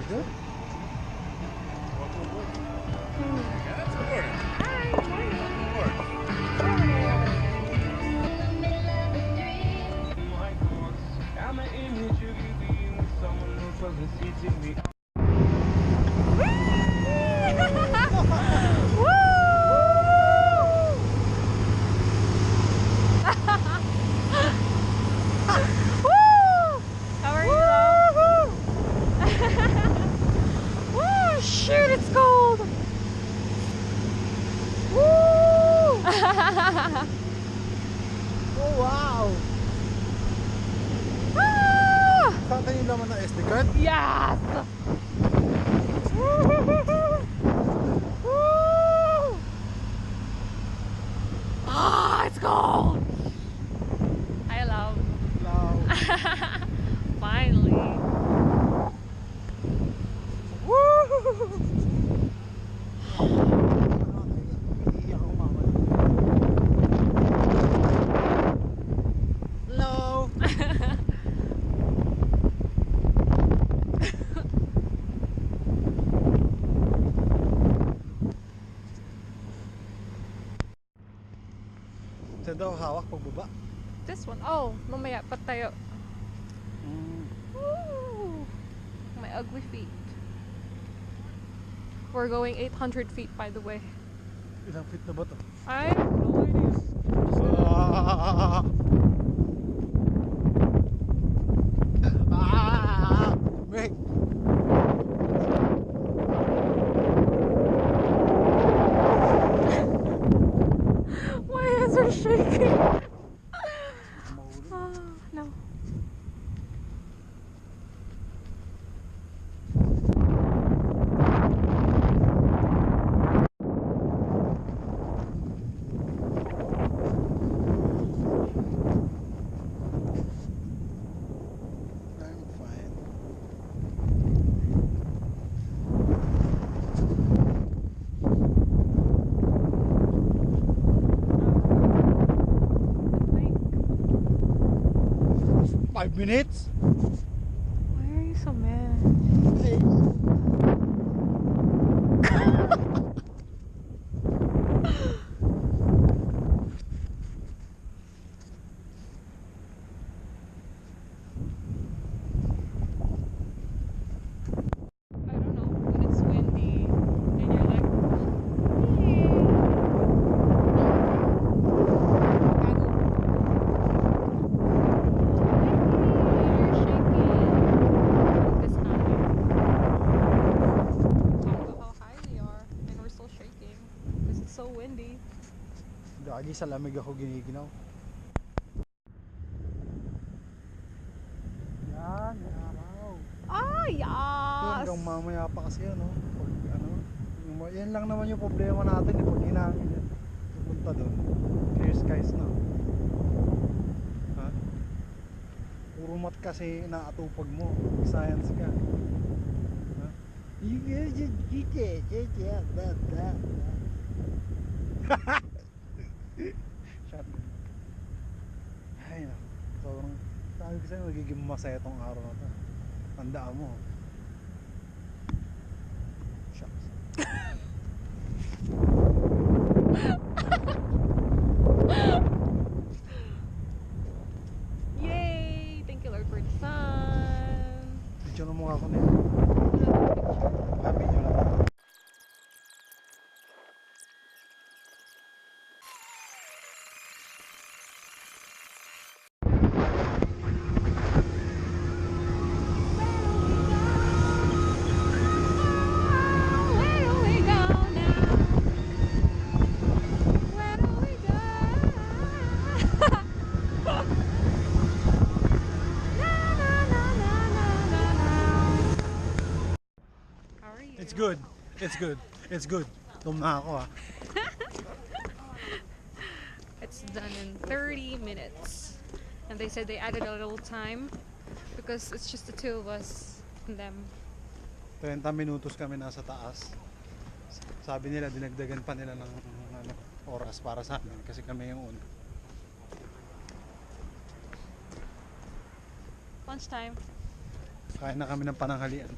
good? Yeah, that's important. Hi, good morning. I'm an image of you being with someone who doesn't see to me. How are you, love? Woo! Shoot, it's cold. Woo! Oh, wow! Ah! Saan tayo yung laman ng SD card? Yes! Ah, it's cold. I love. Wow! Finally. Woo! Iiyak ako mamaya. Hello! Ito daw hawak pagbaba. This one. Oh, mamaya pa tayo. Woo! My ugly feet. We're going 800 feet, by the way. Ilang feet na ba ito? I have no idea. Meg! My hands are shaking. No. I'm fine. I think. 5 minutes? Why are you so mad? Hey. I don't know, when it's windy and you're like, you're shaking this time. Talk about how high we are and we're still shaking because it's so windy. Lagi sa lamig ako giniginaw. Yan, araw. Ah, yes! Hanggang mamaya pa kasi ano, pag ano, yan lang naman yung problema natin pag hinangin yan. Pupunta doon. Clear skies na. Ha? Puro mat kasi inaatupag mo. Science ka. Ha? You guys just get it. Shut up. Ay na. Sobrang sabi ko sa'yo magiging masaya tong araw na to. Tandaan mo. Shucks. Yay! Thank you, Lord, for the sun. Video na mukha ko nito. Video na. Where do we go now? Where do we go? Na, na, na, na, na, na, na. How are you? It's good. It's good. It's good. Tum na ako ah. It's done in 30 minutes. And they said they added a little time because it's just the two of us and them. 30 minutos kami nasa taas. Sabi nila dinagdagan pa nila ng ano, oras para sa amin kasi kami yung una. Lunchtime. Kain na kami ng pananghalian.